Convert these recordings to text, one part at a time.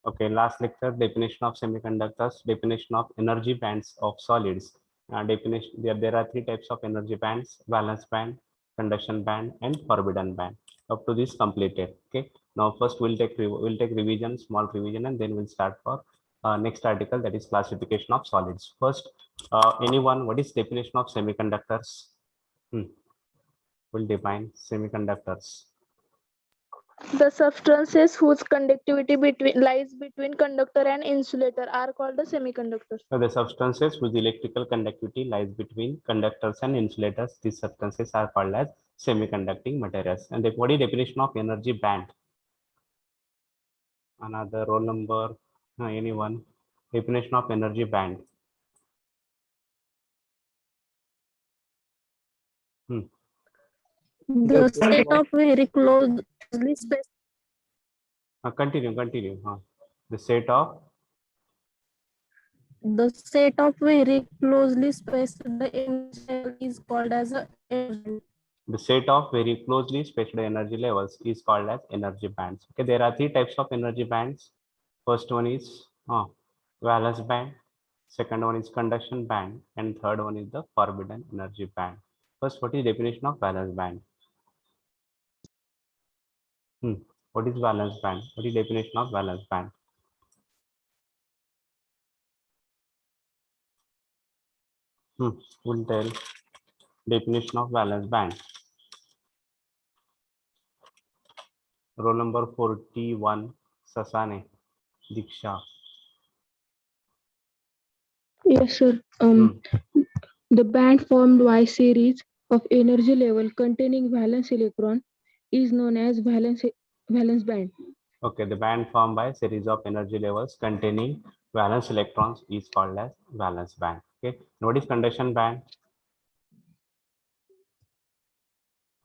Okay, last lecture, definition of semiconductors, definition of energy bands of solids. Definition, there are three types of energy bands: valence band, conduction band, and forbidden band. Up to this completed. Okay. Now first we'll take revision, small revision, and then we'll start for next article, that is classification of solids. First, anyone, what is definition of semiconductors? Will define semiconductors. The substances whose conductivity lies between conductor and insulator are called the semiconductors. So the substances whose electrical conductivity lies between conductors and insulators, these substances are called as semiconducting materials. And the what is definition of energy band? Another roll number, anyone? Definition of energy band. The set of very closely spaced. Continue. The set of very closely spaced energy is called as a energy. the set of very closely spaced energy levels is called as energy bands. Okay, there are three types of energy bands. First one is valence band, second one is conduction band, and third one is the forbidden energy band. First, what is definition of valence band? What is valence band? What is definition of valence band? We'll tell definition of valence band. Roll number 41, Sasane, Diksha. Yes, sir. The band formed by series of energy level containing valence electron is known as valence band. Okay, the band formed by series of energy levels containing valence electrons is called as valence band. Okay, what is conduction band?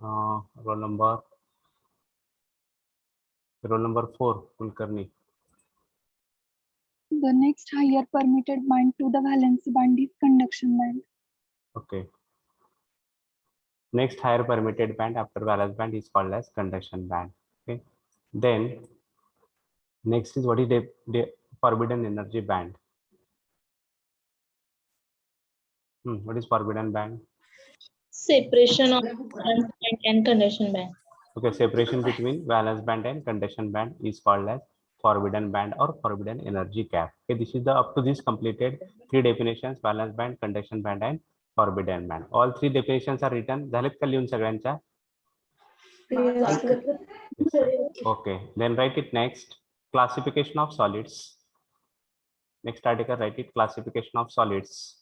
Roll number 4, Kulkarni. The next higher permitted band to the valence band is conduction band. Okay. Next higher permitted band after valence band is called as conduction band. Okay. Then next is what is the forbidden energy band? What is forbidden band? Separation of valence band and conduction band. Okay, separation between valence band and conduction band is called as forbidden band or forbidden energy gap. Okay, this is the up to this completed three definitions: valence band, conduction band, and forbidden band. All three definitions are written. झालेत का लिहून सगळ्यांच्या? Okay, then write it next. Classification of solids. Next article, write it classification of solids.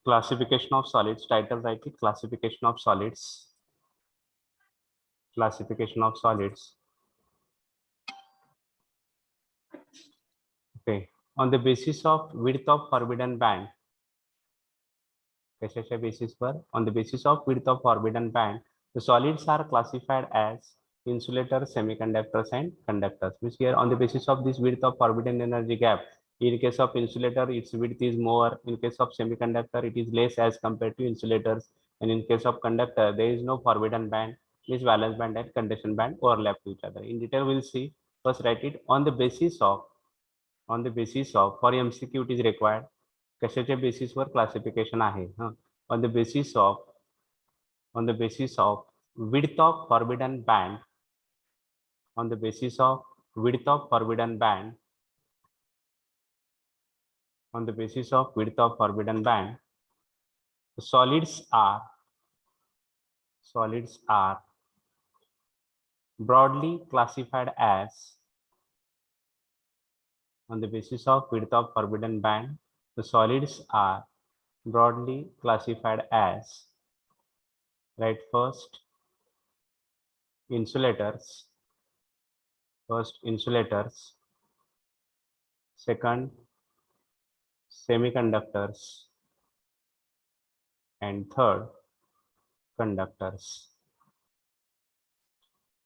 Classification of solids. Title, write it classification of solids. Classification of solids. Okay, on the basis of width of forbidden band. On the basis of width of forbidden band, the solids are classified as insulators, semiconductors, and conductors. Which here on the basis of this width of forbidden energy gap, in case of insulator, its width is more. In case of semiconductor, it is less as compared to insulators. And in case of conductor, there is no forbidden band. This valence band and conduction band overlap to each other. In detail, we'll see. First, write it on the basis of for MCQ it is required. कशाच्या बेसिसवर classification आहे on the basis of width of forbidden band, on the basis of width of forbidden band, on the basis of width of forbidden band, the solids are broadly classified as, on the basis of width of forbidden band, the solids are broadly classified as, right, first insulators, second semiconductors, and third conductors.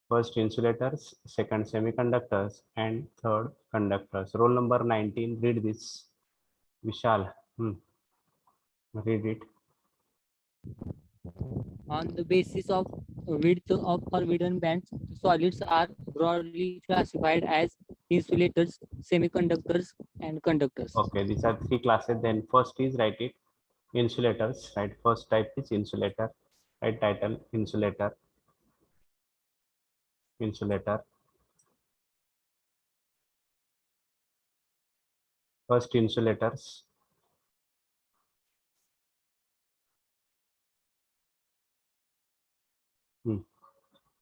First insulators, second semiconductors, and third conductors. Roll number 19, read this. Vishal, read it. On the basis of width of forbidden bands, solids are broadly classified as insulators, semiconductors, and conductors. Okay, these are three classes. Then first is write it insulators, right? First type is insulator, right? Title insulator, insulator. First insulators.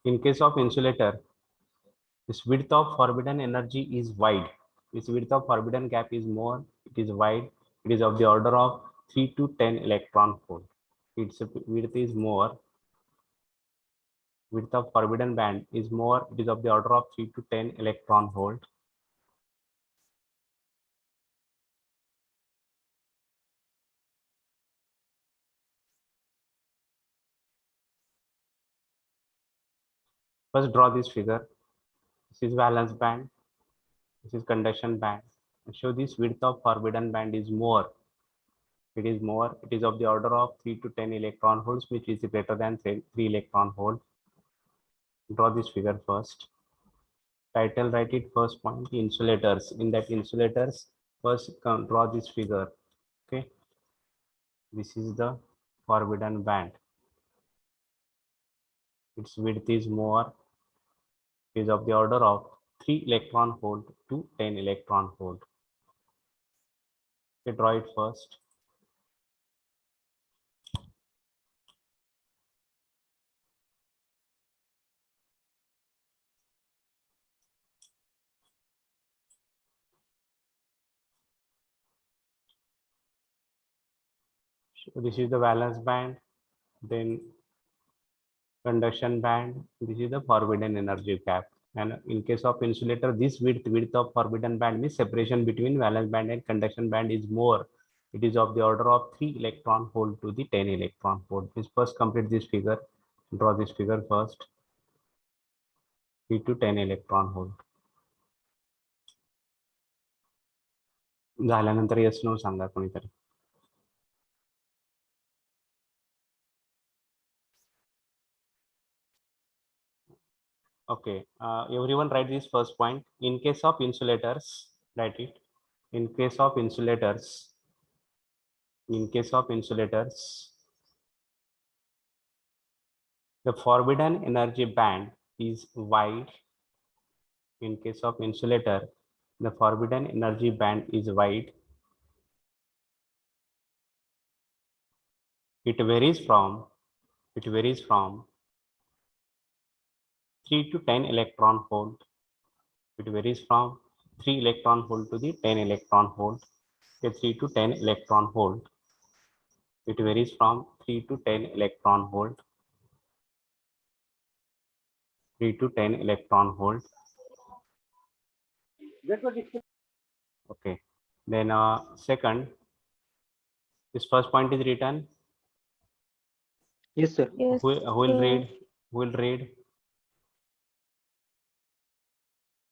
In case of insulator, this width of forbidden energy is wide. This width of forbidden gap is more, it is wide. It is of the order of 3 to 10 electron volt. Its width is more. Width of forbidden band is more. It is of the order of 3 to 10 electron volt. First draw this figure. This is valence band. This is conduction band. So this width of forbidden band is more. It is more. It is of the order of 3 to 10 electron volts, which is greater than 3 electron volt. Draw this figure first. Title, write it first point, insulators. In that insulators, first draw this figure. Okay. This is the forbidden band. Its width is more. It is of the order of 3 electron volt to 10 electron volt. Okay, draw it first. So this is the valence band, then conduction band. This is the forbidden energy gap. And in case of insulator, this width of forbidden band means separation between valence band and conduction band is more. It is of the order of 3 electron volt to the 10 electron volt. Please first complete this figure. Draw this figure first. 3 to 10 electron volt. झाल्यानंतर yes no सांगा कोणीतरी. Okay, everyone write this first point. In case of insulators, write it. In case of insulators, the forbidden energy band is wide. In case of insulator, the forbidden energy band is wide. It varies from 3 to 10 electron volt. It varies from 3 electron volt to the 10 electron volt. Okay, 3 to 10 electron volt. It varies from 3 to 10 electron volt. 3 to 10 electron volt. Okay. Then second, this first point is written. Yes, sir. Yes. Who will read? Who will read?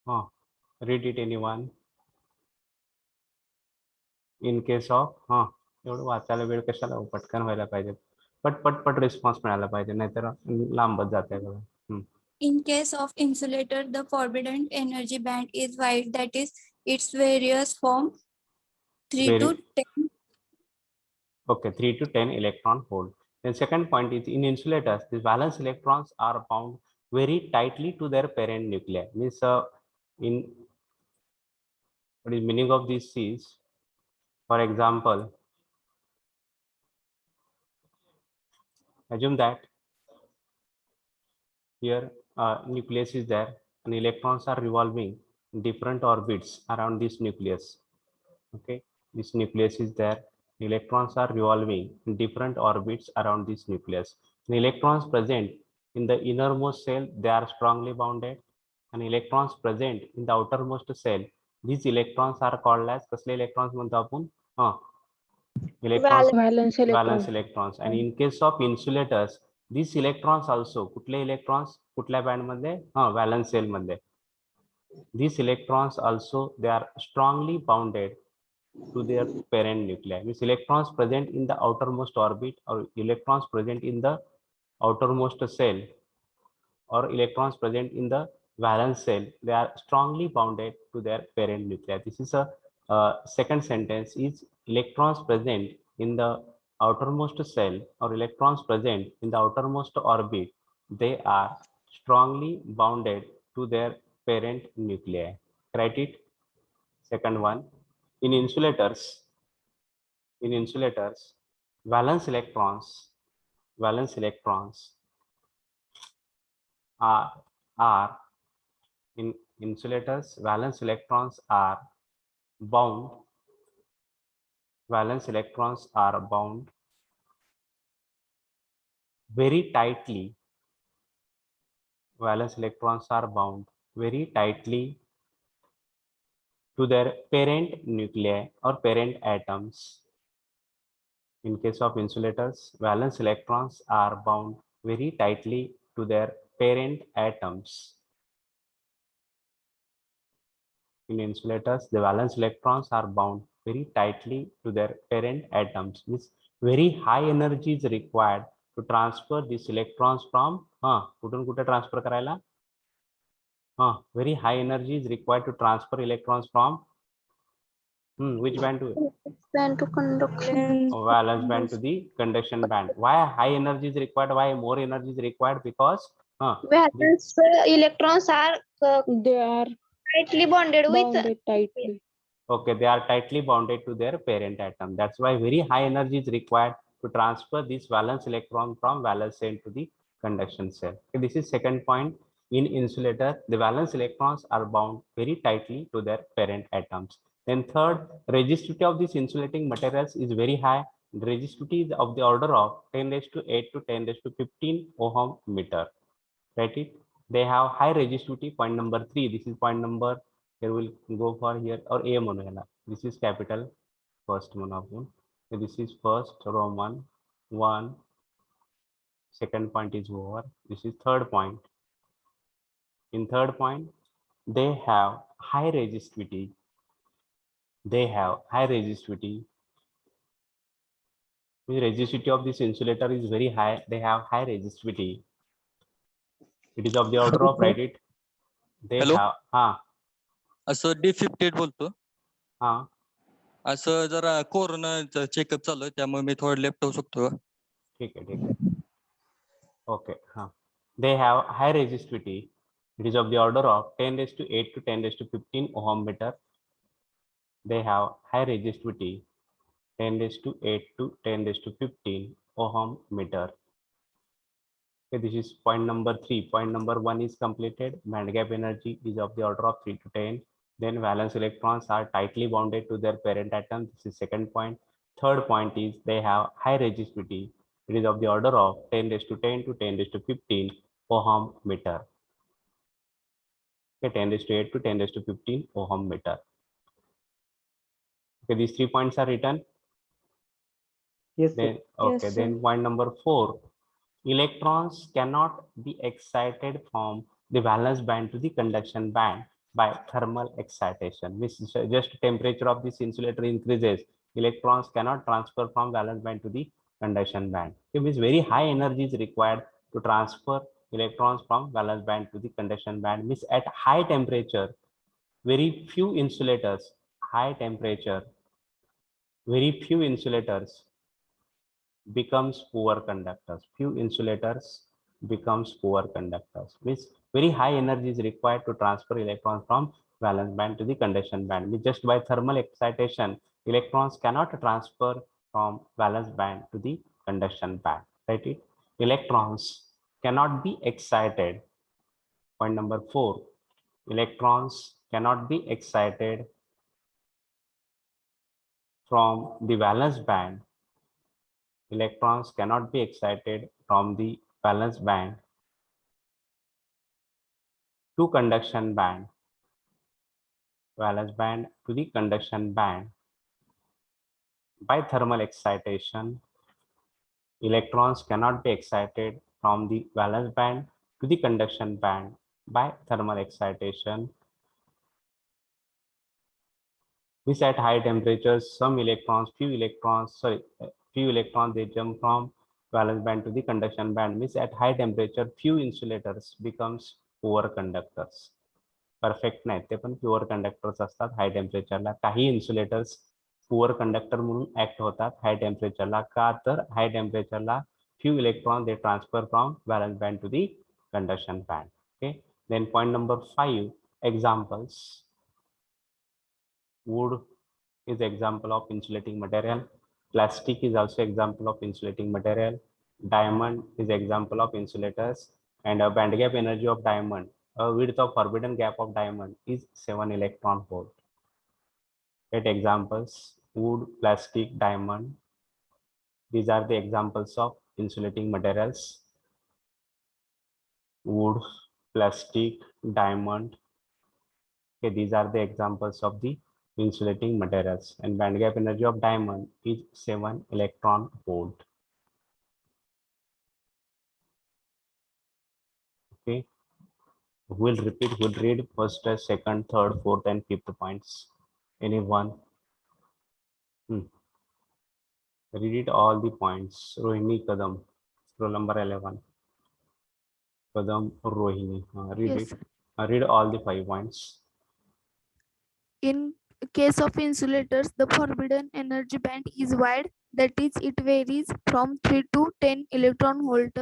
Oh, read it anyone. In case of एवढं वाचायला वेळ कशाला हो, पटकन व्हायला पाहिजे. पट response मिळाला पाहिजे, नाहीतर लांबच जाते बघा. In case of insulator, the forbidden energy band is wide, that is, it's varies from 3 to 10. Okay, 3 to 10 electron volt. Then second point is in insulators, the valence electrons are bound very tightly to their parent nuclei. Means in what is meaning of this is, for example, assume that here nucleus is there and electrons are revolving in different orbits around this nucleus. Okay, this nucleus is there. Electrons are revolving in different orbits around this nucleus. The electrons present in the innermost cell, they are strongly bounded, and electrons present in the outermost cell, these electrons are called as कसले electrons म्हणतो आपण? Electrons, valence electrons. And in case of insulators, these electrons also कुठले electrons कुठल्या band मध्ये? Valence cell मध्ये. These electrons also, they are strongly bounded to their parent nuclei. Means electrons present in the outermost orbit or electrons present in the outermost cell or electrons present in the valence shell, they are strongly bounded to their parent nuclei. This is a second sentence is electrons present in the outermost cell or electrons present in the outermost orbit, they are strongly bounded to their parent nuclei. Write it. Second one, in insulators, valence electrons are in insulators, valence electrons are bound, very tightly, valence electrons are bound very tightly to their parent nuclei or parent atoms. In case of insulators, valence electrons are bound very tightly to their parent atoms. In insulators, the valence electrons are bound very tightly to their parent atoms. Means very high energy is required to transfer these electrons from कुठून कुठे transfer करायला? Very high energy is required to transfer electrons from which band to Band to conduction. valence band to the conduction band. Why high energy is required? Why more energy is required? Because Valence electrons are They are tightly bonded with. bounded tightly. okay, they are tightly bounded to their parent atom. That's why very high energy is required to transfer this valence electron from valence shell to the conduction shell. Okay, this is second point. In insulator, the valence electrons are bound very tightly to their parent atoms. Then third, resistivity of these insulating materials is very high. The resistivity is of the order of 10⁸ to 10⁸ ohm meter. Write it. They have high resistivity. Point number 3. This is point number. Here we'll go for here or A monohela. This is capital first monophone. So this is first Roman 1. Second point is over. This is third point. In third point, they have high resistivity. They have high resistivity. The resistivity of this insulator is very high. They have high resistivity. It is of the order of, write it. They Hello? have असं D58 बोलतो. हा असं जरा कोरोनाचं checkup चालू आहे त्यामुळे मी थोडं लेफ्ट होऊ शकतो का? ठीक आहे. Okay. They have high resistivity. It is of the order of 10⁸ to 10⁸ ohm meter. They have high resistivity 10⁸ to 10⁸ ohm meter. Okay, this is point number 3. Point number 1 is completed. Band gap energy is of the order of 3 to 10. Then valence electrons are tightly bonded to their parent atom. This is second point. Third point is they have high resistivity. It is of the order of 10⁸ to 10⁸ ohm meter. Okay, 10⁸ to 10⁸ ohm meter. Okay, these 3 points are written. Yes, Then okay, Yes, then point number 4. Electrons cannot be excited from the valence band to the conduction band by thermal excitation. Means just temperature of this insulator increases, electrons cannot transfer from valence band to the conduction band. It means very high energy is required to transfer electrons from valence band to the conduction band. Means at high temperature, very few insulators, high temperature, very few insulators becomes poor conductors. Few insulators becomes poor conductors. Means very high energy is required to transfer electrons from valence band to the conduction band. Means just by thermal excitation, electrons cannot transfer from valence band to the conduction band. Right? It electrons cannot be excited. Point number 4. Electrons cannot be excited from the valence band. Electrons cannot be excited from the valence band to conduction band, valence band to the conduction band by thermal excitation. Electrons cannot be excited from the valence band to the conduction band by thermal excitation. Means at high temperatures, few electrons, they jump from valence band to the conduction band means at high temperature few insulators becomes poor conductors. Perfect नाही ते पण pure conductors असतात हाय टेम्परेचरला. काही insulators poor conductor म्हणून act होतात हाय टेम्परेचरला. का तर हाय टेम्परेचरला few electrons they transfer from valence band to the conduction band. Okay, then point number 5, examples. Wood is example of insulating material. Plastic is also example of insulating material. Diamond is example of insulators, and a band gap energy of diamond, a width of forbidden gap of diamond is 7 electron volt. Eight examples: wood, plastic, diamond. These are the examples of insulating materials. Wood, plastic, diamond. Okay, these are the examples of the insulating materials, and band gap energy of diamond is 7 electron volt. Okay, we'll read first, second, third, fourth, and fifth points. Anyone? Read it all the points. Rohini Kadam, roll number 11. Kadam Rohini. Read Yes. it. Read all the 5 points. In case of insulators, the forbidden energy band is wide, that is, it varies from 3 to 10 electron volt.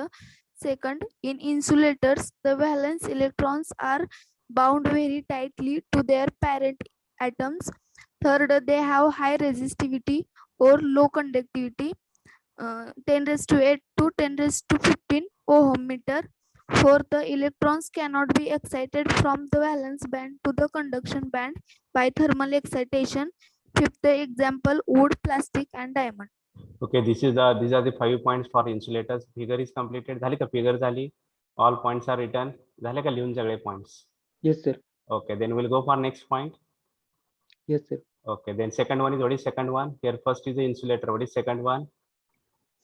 Second, in insulators, the valence electrons are bound very tightly to their parent atoms. Third, they have high resistivity or low conductivity, 10⁸ to 10⁵ ohm meter. Fourth, the electrons cannot be excited from the valence band to the conduction band by thermal excitation. Fifth example, wood, plastic, and diamond. Okay, these are the 5 points for insulators. Figure is completed. झाली का figure झाली? All points are written. झाले का लिहून सगळे points? Yes, sir. Okay, then we'll go for next point. Yes, sir. Okay, then second one is, what is second one? Here first is the insulator. What is second one?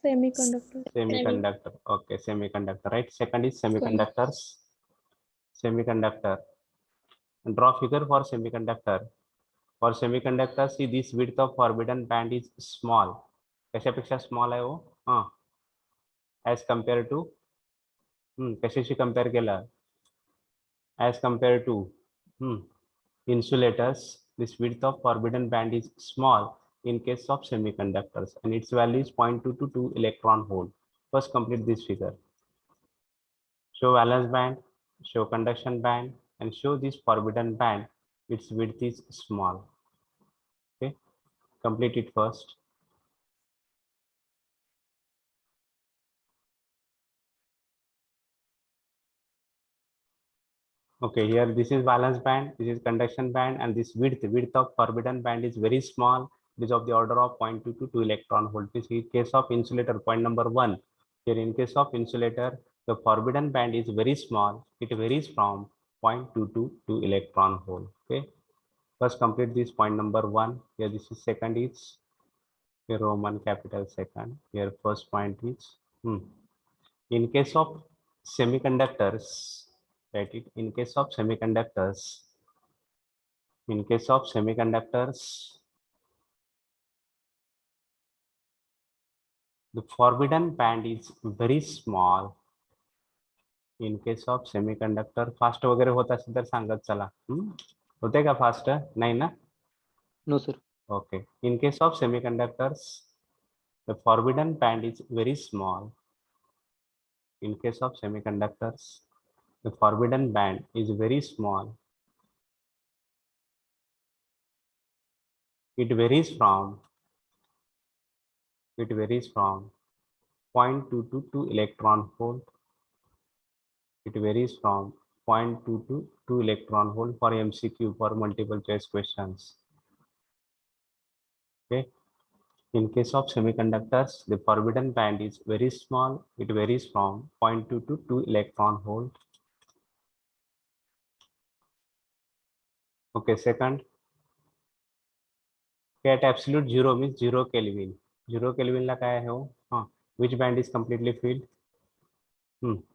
Semiconductor. Semiconductor. Okay, semiconductor, right? Second is semiconductors. Semiconductor. Draw figure for semiconductor. For semiconductor, see this width of forbidden band is small. कशापेक्षा small आहे हो? As compared to कशाशी compare केलं? As compared to insulators, this width of forbidden band is small in case of semiconductors, and its value is 0.2 to 2 electron volt. First complete this figure. Show valence band, show conduction band, and show this forbidden band. Its width is small. Okay, complete it first. Okay, here this is valence band, this is conduction band, and this width of forbidden band is very small. It is of the order of 0.2 to 2 electron volt. This is case of insulator, point number 1. Here in case of insulator, the forbidden band is very small. It varies from 0.2 to 2 electron volt. Okay, first complete this point number 1. Here this is second is here Roman capital second. Here first point is in case of semiconductors. Write it. In case of semiconductors, the forbidden band is very small. In case of semiconductor, fast वगैरे होत असेल तर सांगत चला. होते का fast? नाही ना? No, sir. Okay. In case of semiconductors, the forbidden band is very small. In case of semiconductors, the forbidden band is very small. It varies from 0.2 to 2 electron volt. It varies from 0.2 to 2 electron volt for MCQ, for multiple choice questions. Okay. In case of semiconductors, the forbidden band is very small. It varies from 0.2 to 2 electron volt. Okay, second. At absolute zero means 0 Kelvin. 0 Kelvin ला काय आहे हो? Which band is completely filled?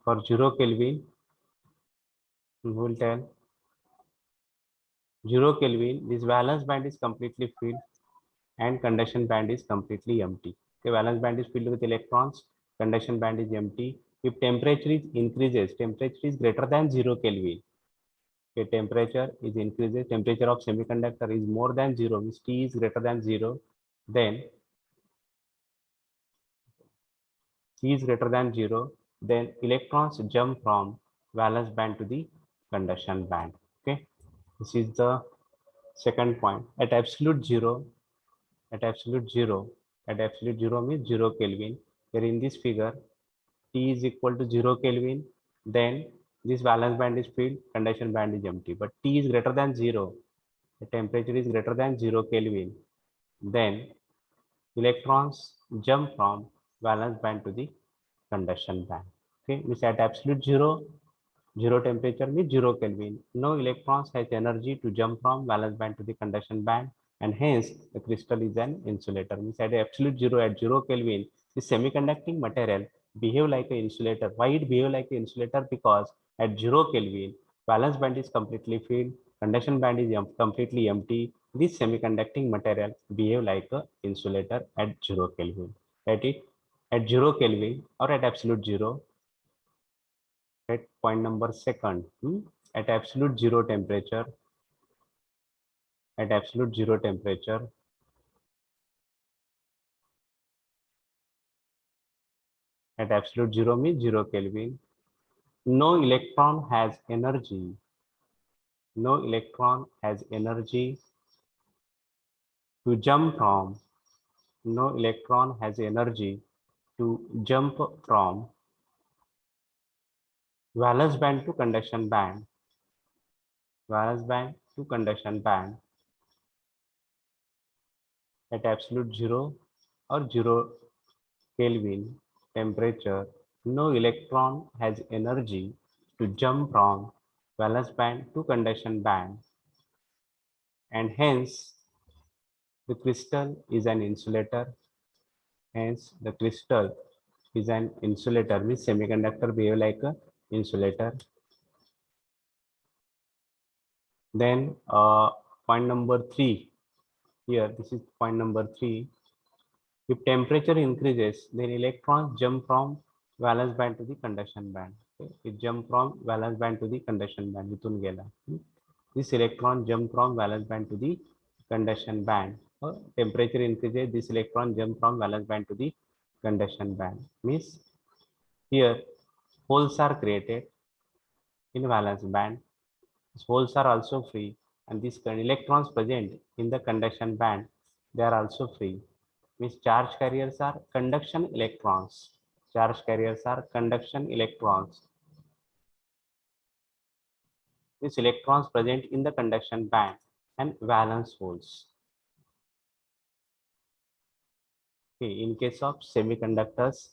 For 0 Kelvin, we will tell 0 Kelvin, this valence band is completely filled and conduction band is completely empty. Okay, valence band is filled with electrons, conduction band is empty. If temperature is increases, temperature is greater than 0 Kelvin. Okay, temperature is increases, temperature of semiconductor is more than 0, means T is greater than 0, then T is greater than 0, then electrons jump from valence band to the conduction band. Okay, this is the second point. At absolute zero, at absolute zero means 0 Kelvin. Here in this figure, T is equal to 0 Kelvin, then this valence band is filled, conduction band is empty. But T is greater than 0, the temperature is greater than 0 Kelvin, then electrons jump from valence band to the conduction band. Okay, means at absolute zero temperature means 0 Kelvin. No electrons has energy to jump from valence band to the conduction band, and hence the crystal is an insulator. Means at absolute zero, at 0 Kelvin, the semiconducting material behave like an insulator. Why it behave like an insulator? Because at 0 Kelvin, valence band is completely filled, conduction band is completely empty. This semiconducting material behave like an insulator at 0 Kelvin. At it, at 0 Kelvin or at absolute zero, at point number second, at absolute zero temperature, at absolute zero temperature, at absolute zero means 0 Kelvin, no electron has energy, no electron has energy to jump from, no electron has energy to jump from valence band to conduction band, valence band to conduction band at absolute zero or 0 Kelvin temperature, no electron has energy to jump from valence band to conduction band, and hence the crystal is an insulator. Hence the crystal is an insulator, means semiconductor behave like a insulator. Then point number 3 here, this is point number 3. If temperature increases, then electrons jump from valence band to the conduction band. Okay? It jump from valence band to the conduction band. इथून गेला. This electron jump from valence band to the conduction band. Temperature increases, this electron jump from valence band to the conduction band. Means here holes are created in valence band. These holes are also free, and these electrons present in the conduction band, they are also free. Means charge carriers are conduction electrons. Charge carriers are conduction electrons. These electrons present in the conduction band and valence holes. Okay, in case of semiconductors,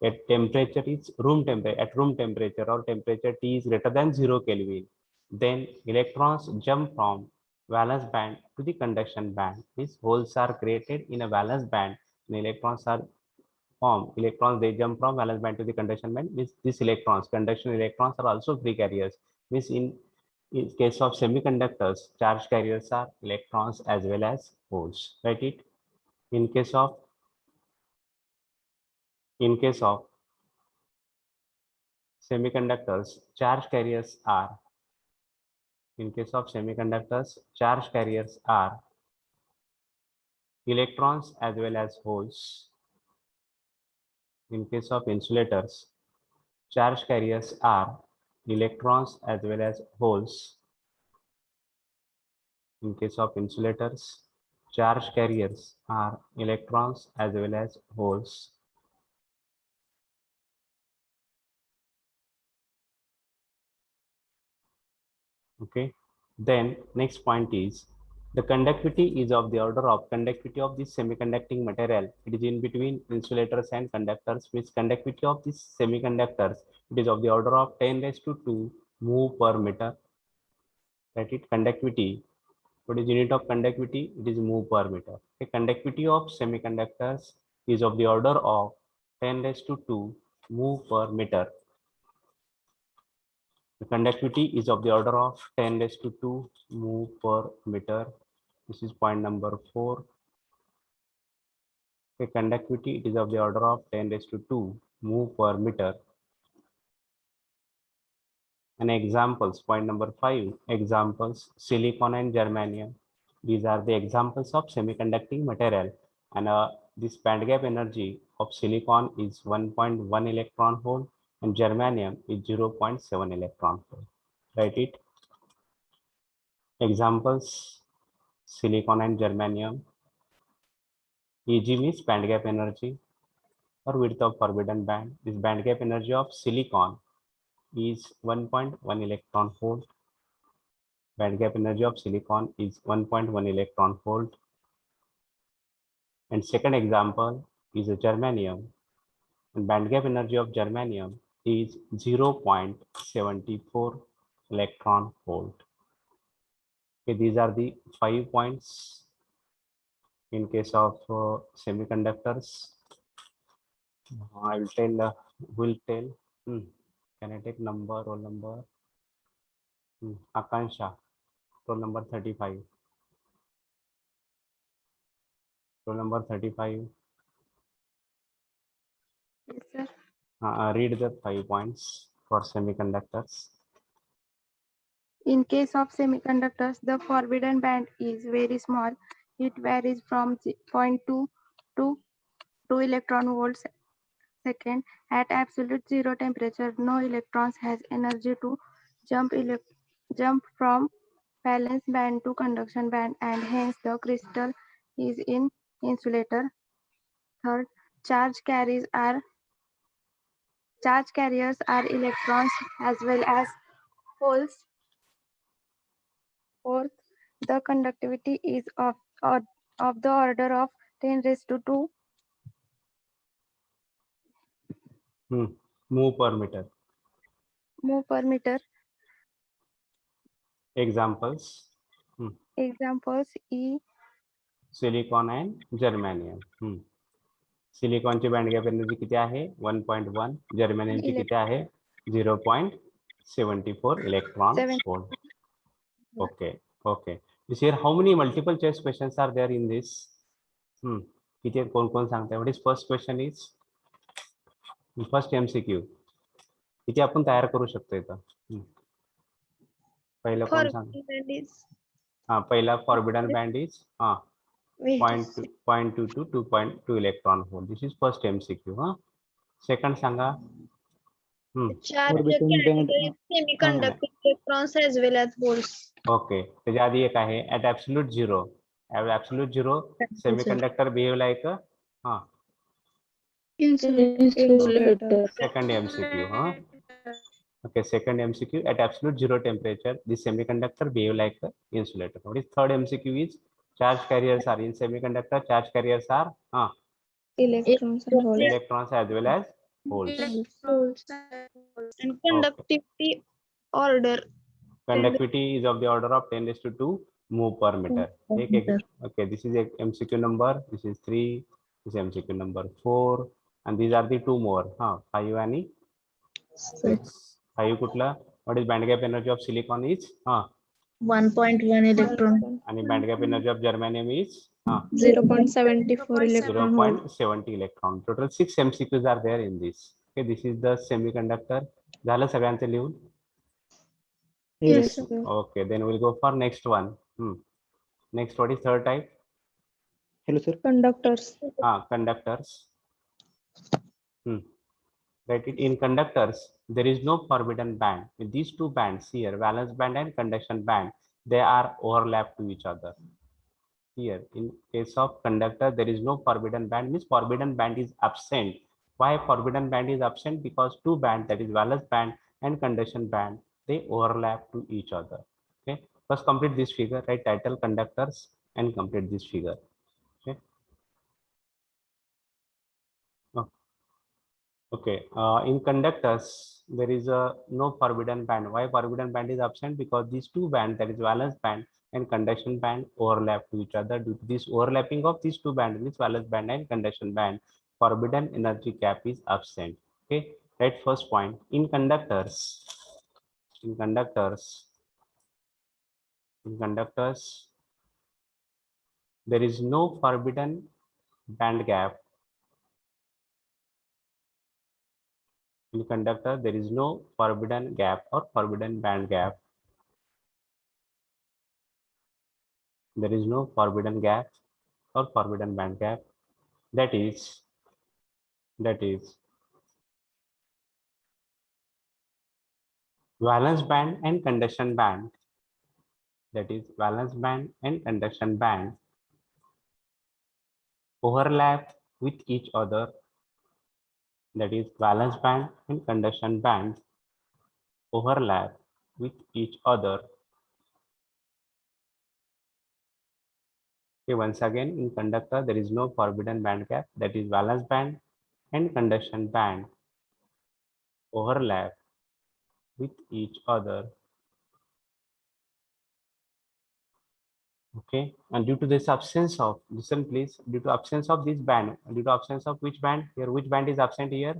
at temperature is room temperature or temperature T is greater than 0 Kelvin, then electrons jump from valence band to the conduction band. These holes are created in a valence band and electrons are formed. Electrons, they jump from valence band to the conduction band. Means these electrons, conduction electrons, are also free carriers. Means in case of semiconductors, charge carriers are electrons as well as holes. Write it. In case of semiconductors, charge carriers are, in case of semiconductors, charge carriers are electrons as well as holes. In case of insulators, charge carriers are electrons as well as holes. In case of insulators, charge carriers are electrons as well as holes. Okay, then next point is the conductivity is of the order of conductivity of this semiconducting material. It is in between insulators and conductors. Means conductivity of these semiconductors, it is of the order of 10 raised to 2 mole per meter. That it conductivity. What is unit of conductivity? It is mole per meter. The conductivity of semiconductors is of the order of 10 raised to 2 mole per meter. The conductivity is of the order of 10 raised to 2 mole per meter. This is point number 4. The conductivity, it is of the order of 10 raised to 2 move per meter. And examples, point number 5, examples, silicon and germanium. These are the examples of semiconducting material. And this band gap energy of silicon is 1.1 electron volt and germanium is 0.7 electron volt. Write it. Examples, silicon and germanium. Eg means band gap energy or width of forbidden band. This band gap energy of silicon is 1.1 electron volt. Band gap energy of silicon is 1.1 electron volt. And second example is a germanium. And band gap energy of germanium is 0.74 electron volt. Okay, these are the 5 points in case of semiconductors. I will tell, can I take number, roll number? Akansha, roll number 35. Roll number 35. Yes, sir. Read the 5 points for semiconductors. In case of semiconductors, the forbidden band is very small. It varies from 0.2 to 2 electron volts second. At absolute zero temperature, no electrons has energy to jump from valence band to conduction band, and hence the crystal is in insulator. Third, charge carriers are electrons as well as holes. Fourth, the conductivity is of the order of 10 raised to 2 Move per meter. move per meter. Examples, Examples E, silicon and germanium. सिलिकॉनची band gap energy किती आहे 1.1, जर्मेनियमची किती आहे 0.74 electron volt. Okay, okay. You see here how many multiple choice questions are there in this? किती आहेत, कोण कोण सांगताय? What is first question is? First MCQ. किती आपण तयार करू शकतो इथं? पहिलं कोण सांग? पहिला forbidden band is 0.2 to 2.2 electron volt. This is first MCQ. Second Sanga. semiconductor electrons as well as holes. Okay. त्याच्या आधी एक आहे at absolute zero. At absolute zero, semiconductor behave like a Insulator. second MCQ. Okay, second MCQ, at absolute zero temperature, the semiconductor behave like an insulator. What is third MCQ is charge carriers are in semiconductor. Charge carriers are Electrons and holes. electrons as well as holes. And conductivity order. Conductivity is of the order of 10 raised to 2 move per meter. Okay, this is a MCQ number. This is 3. This is MCQ number 4. And these are the two more. 5 and 6. 5 kutla. What is band gap energy of silicon is 1.1 electron. And band gap energy of germanium is 0.74 electron volt. 0.70 electron. Total 6 MCQs are there in this. Okay, this is the semiconductor. झालं सगळ्यांचं लिहून? Yes, sir. Okay, then we'll go for next one. Next, what is third type? Hello, sir. Conductors. Conductors. Right, in conductors, there is no forbidden band. In these two bands here, valence band and conduction band, they are overlap to each other. Here, in case of conductor, there is no forbidden band, means forbidden band is absent. Why forbidden band is absent? Because two bands, that is valence band and conduction band, they overlap to each other. Okay, first complete this figure, write title conductors and complete this figure. Okay. Okay, in conductors, there is no forbidden band. Why forbidden band is absent? Because these two bands, that is valence band and conduction band, overlap to each other. Due to this overlapping of these two bands, means valence band and conduction band, forbidden energy gap is absent. Okay, right, first point. In conductors, there is no forbidden band gap In conductor, there is no forbidden gap or forbidden band gap. There is no forbidden gap or forbidden band gap. That is valence band and conduction band. That is valence band and conduction band overlap with each other. That is valence band and conduction band overlap with each other. Okay, once again, in conductor, there is no forbidden band gap. That is valence band and conduction band overlap with each other. Okay, and due to this absence of, listen please, due to absence of this band, due to absence of which band here, which band is absent here?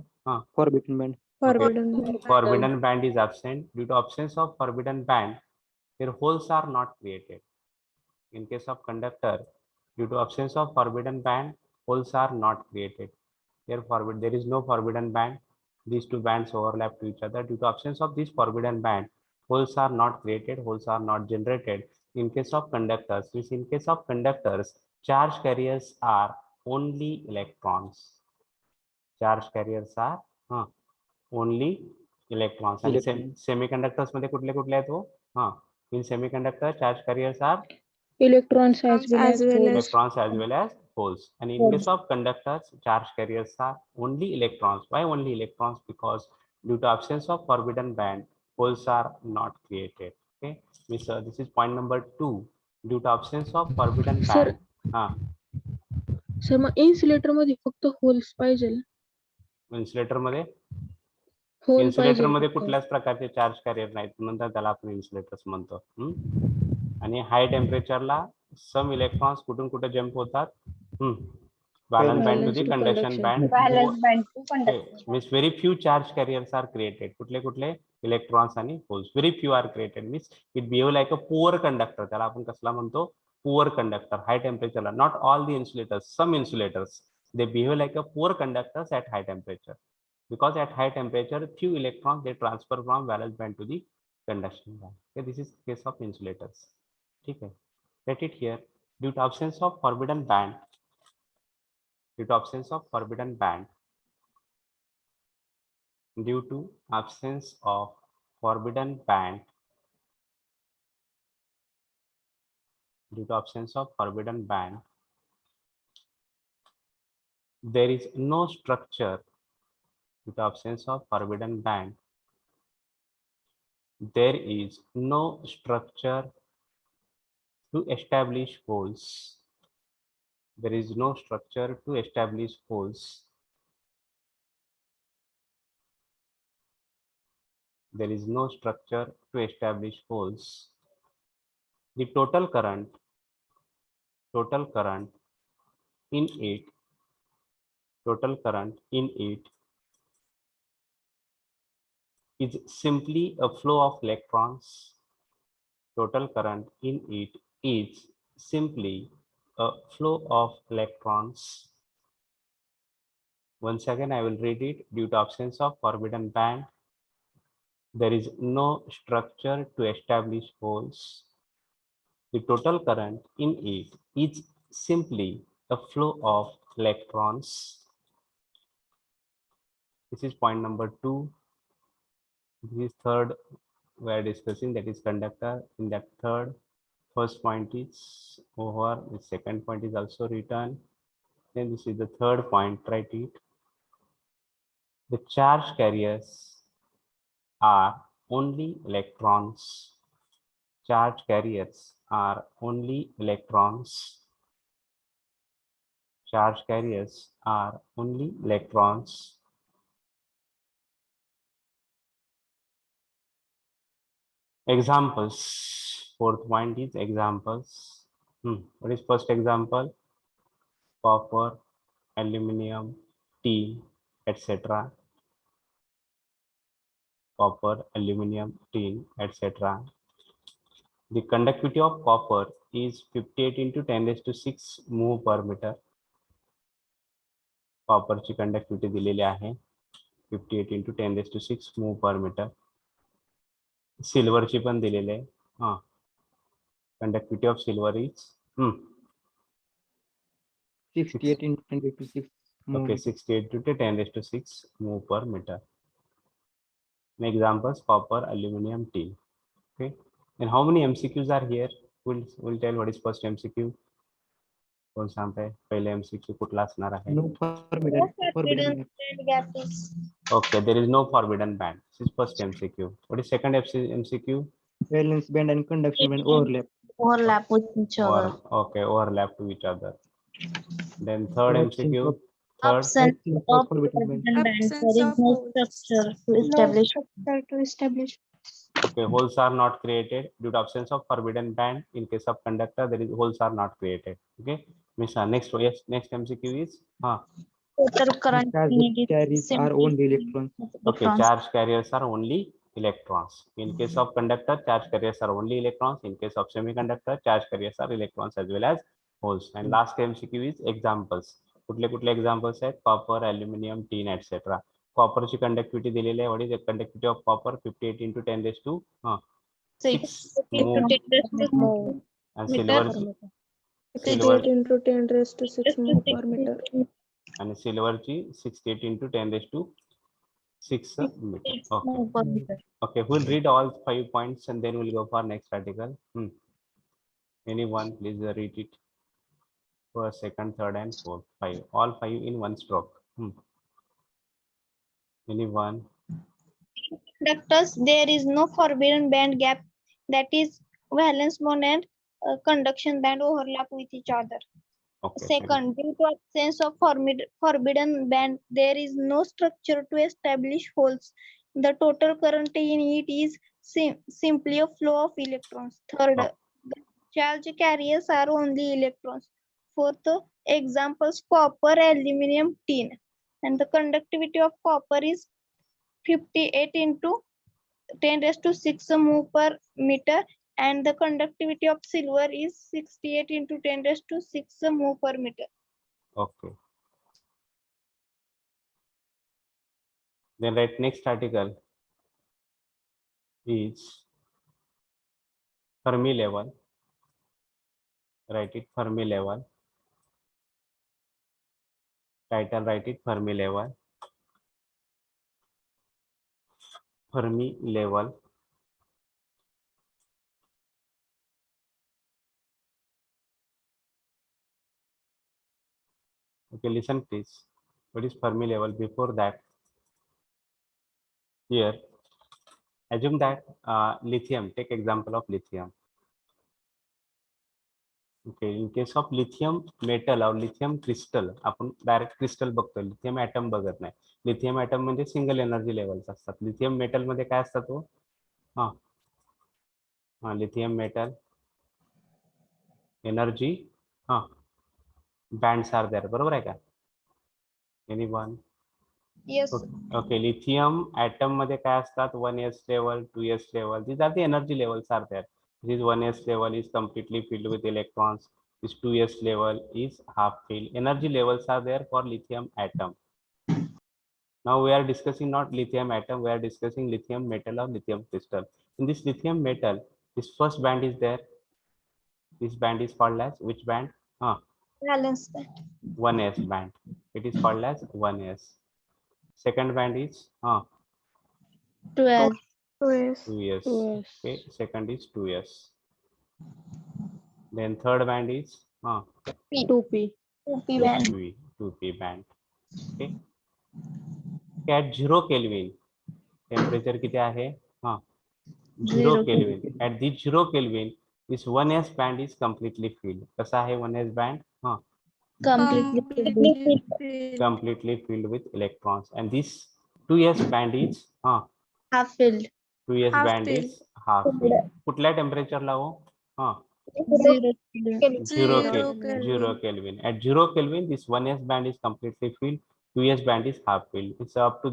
Forbidden band. Forbidden. Forbidden band is absent. Due to absence of forbidden band, here holes are not created. In case of conductor, due to absence of forbidden band, holes are not created. Therefore, there is no forbidden band. These two bands overlap to each other. Due to absence of this forbidden band, holes are not created, holes are not generated. In case of conductors, which in case of conductors, charge carriers are only electrons. Charge carriers are only electrons. And semiconductors मध्ये कुठले कुठले आहेत वो? In semiconductor, charge carriers are Electrons as well as holes. electrons as well as holes. And in case of conductors, charge carriers are only electrons. Why only electrons? Because due to absence of forbidden band, holes are not created. Okay, this is point number 2. Due to absence of forbidden band. Sir mug insulator मध्ये फक्त holes पाहिजे. Insulator मध्ये whole insulator मध्ये कुठल्याच प्रकारचे charge career नाहीत, म्हणून त्याला आपण इन्सुलेटर्स म्हणतो. आणि हाय टेम्परेचरला सम इलेक्ट्रॉन्स कुठून कुठे जंप होतात? Valence band to the conduction band. Valence band to conduction. Means very few charge carriers are created. कुठले कुठले electrons आणि holes. Very few are created. Means it behave like a poor conductor. त्याला आपण कसला म्हणतो? Poor conductor. High temperature La. Not all the insulators. Some insulators they behave like a poor conductors at high temperature. Because at high temperature, few electrons they transfer from valence band to the conduction band. Okay, this is case of insulators. Okay, get it here. Due to absence of forbidden band, due to absence of forbidden band, due to absence of forbidden band, due to absence of forbidden band, there is no structure. Due to absence of forbidden band, there is no structure to establish holes. There is no structure to establish holes. There is no structure to establish holes. The total current in it, is simply a flow of electrons. Total current in it is simply a flow of electrons. Once again, I will read it. Due to absence of forbidden band, there is no structure to establish holes. The total current in it is simply a flow of electrons. This is point number 2. This is third we are discussing, that is conductor. In that third, first point is over, the second point is also written. Then this is the third point, write it. The charge carriers are only electrons. Charge carriers are only electrons. Charge carriers are only electrons. Examples. Fourth point is examples. What is first example? Copper, aluminum, tin, etc. Copper, aluminum, tin, etc. The conductivity of copper is 58 into 10 raised to 6 mho per meter. Copper ची conductivity दिलेली आहे. 58 into 10 raised to 6 move per meter. सिल्वरची पण दिलेले आहे. हा, conductivity of silver is 68 into 10 raised to 6 okay, move. 68 to 10 raised to 6 move per meter. Examples: copper, aluminum, tin. Okay, and how many MCQs are here? We'll tell what is first MCQ. कोण सांगताय पहिले MCQ कुठला असणार आहे? No forbidden Forbidden gap. band gap is Okay, there is no forbidden band. This is first MCQ. What is second MCQ? Valence band and conduction band overlap. overlap with each other. Okay, overlap to each other. Then third Absence MCQ. of- Third, Absence Absence of of forbidden band. forbidden band. Absence There is of no holes. structure to No establish. structure to establish. okay, holes are not created due to absence of forbidden band. In case of conductor, there is holes are not created. Okay, Miss, next yes, next MCQ is Total current Charge unit is carries are simply only electrons. okay, charge carriers are only electrons. In case of conductor, charge carriers are only electrons. In case of semiconductor, charge carriers are electrons as well as holes. And last MCQ is examples. कुठले कुठले examples आहेत? Copper, aluminum, tin, etc. Copper ची conductivity दिलेली आहे. What is the conductivity of copper? 58 into 10 raised to 6 move. And silver, silver 58 into 10 raised to 6 move per meter. and silver ची 68 into 10 raised to 6 meter. Okay. Okay, we'll read all 5 points and then we'll go for next article. Anyone, please read it. First, second, third, and fourth. 5. All 5 in one stroke. Anyone? Conductors, there is no forbidden band gap. That is, valence band and conduction band overlap with each other. Okay. Second, due to absence of forbidden band, there is no structure to establish holes. The total current in it is simply a flow of electrons. Third, Oh. the charge carriers are only electrons. Fourth, examples: copper, aluminum, tin. And the conductivity of copper is 58 into 10 raised to 6 move per meter, and the conductivity of silver is 68 into 10 raised to 6 move per meter. Okay. Then write next article is Fermi level. Write it Fermi level. Title, write it Fermi level. Fermi level. Okay, listen please. What is Fermi level? Before that, here, assume that lithium, take example of lithium. Okay, in case of lithium metal or lithium crystal, आपण direct crystal बघतो, lithium atom बघत नाही. Lithium atom म्हणजे single energy levels असतात. Lithium metal मध्ये काय असतात तो? Lithium metal energy bands are there, बरोबर आहे का? Anyone? Yes. Okay, lithium atom मध्ये काय असतात? 1s level, 2s level. These are the energy levels are there. This 1s level is completely filled with electrons. This 2s level is half filled. Energy levels are there for lithium atom. Now we are discussing not lithium atom, we are discussing lithium metal or lithium crystal. In this lithium metal, this first band is there. This band is called as which band? Valence band. 1s band. It is called as 1s. Second band is 12. 2s. 2s. 2s. Okay, second is 2s. Then third band is 2p. 2p band. 2p band. Okay. At 0 Kelvin, temperature किती आहे? 0 Kelvin. At this 0 Kelvin, this 1s band is completely filled. कसा आहे 1s band? Completely filled with electrons. And this 2s band is Half filled. 2s Half band filled. is half filled. कुठल्या टेम्परेचरला हो? 0 0 Kelvin. 0 Kelvin. At 0 Kelvin, this 1s band is completely filled, 2s band is half filled. It's up to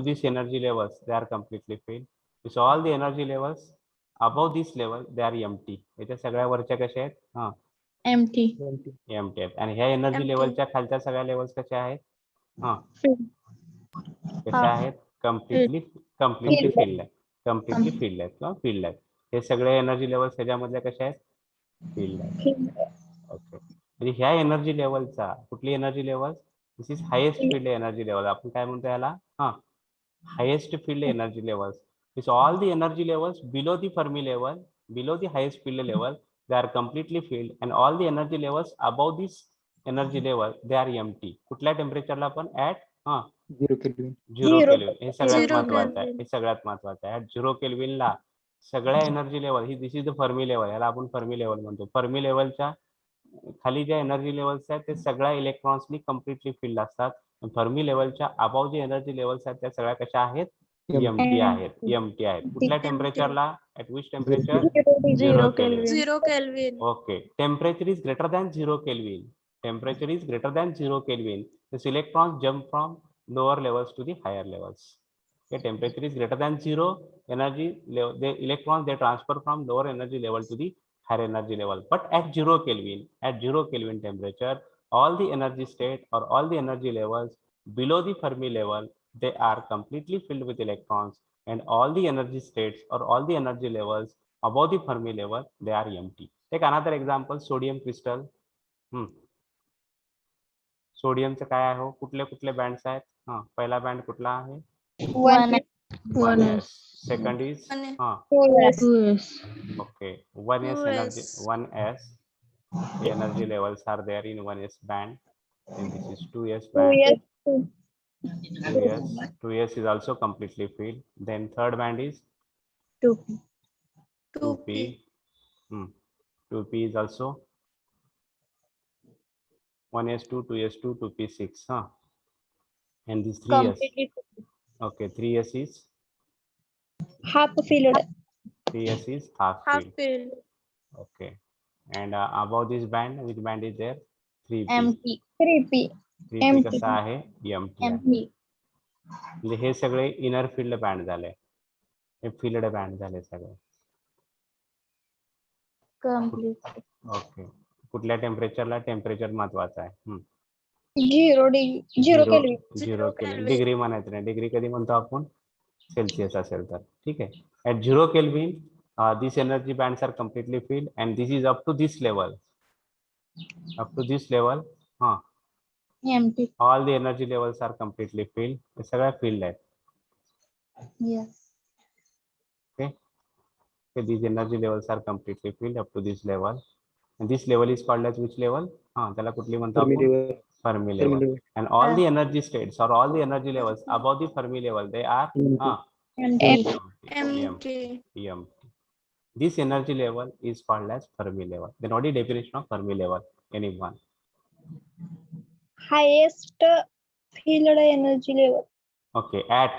this energy levels, they are completely filled. So all the energy levels above this level, they are empty. याच्या सगळ्या वरच्या कशा आहेत? empty. empty आहेत. आणि ह्या energy Empty. लेवलच्या खालच्या सगळ्या लेवल्स कशा आहेत? कशा आहेत कम्प्लिटली फिल्ड आहे कम्प्लिटली फिल्ड आहेत किंवा फिल्ड आहेत हे सगळे एनर्जी लेवल्स ह्याच्यामधल्या कशा आहेत फिल्ड आहेत ओके म्हणजे ह्या एनर्जी लेवलचा कुठली energy level this is highest field energy level आपण काय म्हणतो याला हा highest field energy levels is all the energy levels below the Fermi level below the highest field level they are completely filled and all the energy levels above this energy level they are empty कुठल्या टेम्परेचरला पण at 0 Kelvin. 0 kelvin हे सगळ्यात Zero महत्वाचं आहे Kelvin. हे सगळ्यात महत्वाचं आहे at 0 केल्विनला सगळ्या एनर्जी लेवल ही this is the Fermi level याला आपण फर्मी लेवल म्हणतो फर्मी लेवलच्या खाली ज्या एनर्जी लेवल्स आहेत ते सगळ्या इलेक्ट्रॉन्सनी कम्प्लिटली फिल्ड असतात फर्मी लेवलच्या अबाव जे एनर्जी लेवल्स आहेत त्या सगळ्या कशा आहेत एमटी आहेत कुठल्या टेम्परेचरला at which temperature 0 Kelvin Zero Kelvin. okay temperature is greater than 0 kelvin temperature is greater than 0 kelvin this electrons jump from lower levels to the higher levels okay temperature is greater than 0 energy level the electrons they transfer from lower energy level to the higher energy level but at 0 kelvin temperature all the energy state or all the energy levels below the Fermi level they are completely filled with electrons and all the energy states or all the energy levels above the Fermi level they are empty take another example sodium crystal सोडियमचं काय आहे हो कुठले कुठले bands आहेत पहिला band कुठला आहे 1s second is okay 1s energy 1s the energy levels are there in 1s band and this is 2s band 2s is also completely filled then third band is 2p 2p is also 1s2 2s2 2p6 and this 3s okay 3s is half filled 3s is half filled okay and above this band which band is there 3p 3p कसा आहे empty म्हणजे हे सगळे inner field band झाले हे field band झाले सगळे okay कुठल्या टेम्परेचरला temperature महत्वाचं आहे 0 केल्विन 0 केल्विन डिग्री म्हणायचं नाही डिग्री कधी म्हणतो आपण सेल्सियस असेल तर ठीक आहे at 0 kelvin these energy bands are completely filled and this is up to this level empty. all the energy levels are completely filled हे सगळ्या filled आहेत Yes. okay so these energy levels are completely filled up to this level and this level is called as which level त्याला कुठली म्हणतो Fermi आपण level. Fermi level and all the energy states or all the energy levels above the Fermi level they are empty. This energy level is called as Fermi level. Then what is the definition of Fermi level? Anyone? highest filled energy level Okay, at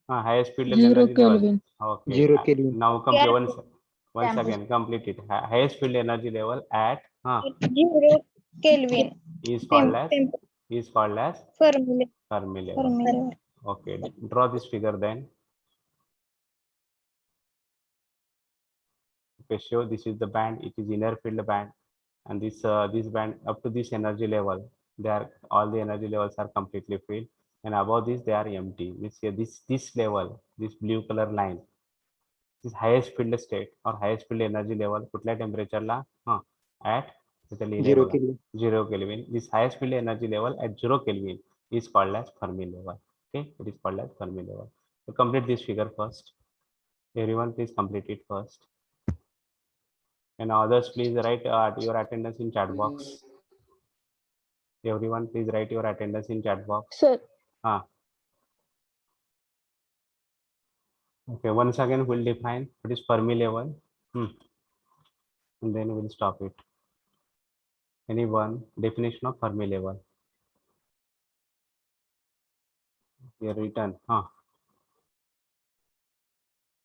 highest filled 0 energy level. Kelvin. Okay. 0 Kelvin. Now once again complete it. Highest filled energy level at 0 Kelvin is called as Fermi level. Okay, draw this figure then. Okay, show this is the band. It is inner field band, and this band up to this energy level, they are all the energy levels are completely filled, and above this they are empty. Means here this level, this blue color line, this highest field state or highest field energy level. कुठल्या temperature La at 0 Kelvin. 0 Kelvin. This highest field energy level at 0 Kelvin is called as Fermi level. Okay, it is called as Fermi level. So complete this figure first. Everyone, please complete it first. And others, please write your attendance in chat box. Everyone, please write your attendance in chat box. Sir, Okay, once again we'll define what is Fermi level, and then we'll stop it. Anyone definition of Fermi level? Here written,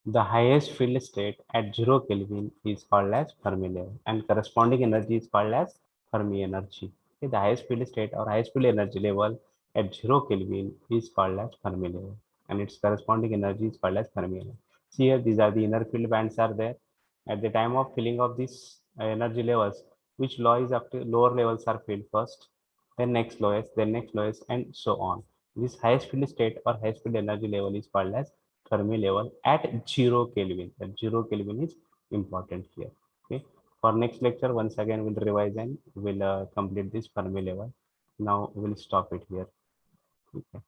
the highest field state at 0 Kelvin is called as Fermi level, and corresponding energy is called as Fermi energy. Okay, the highest field state or highest field energy level at 0 Kelvin is called as Fermi level, and its corresponding energy is called as Fermi level. See here, these are the inner field bands are there. At the time of filling of these energy levels, which law is after lower levels are filled first? then next lowest, then next lowest, and so on. This highest field state or highest field energy level is called as Fermi level at 0 Kelvin. That 0 Kelvin is important here. Okay. For next lecture, once again we'll revise and we'll complete this Fermi level. Now we'll stop it here. Okay.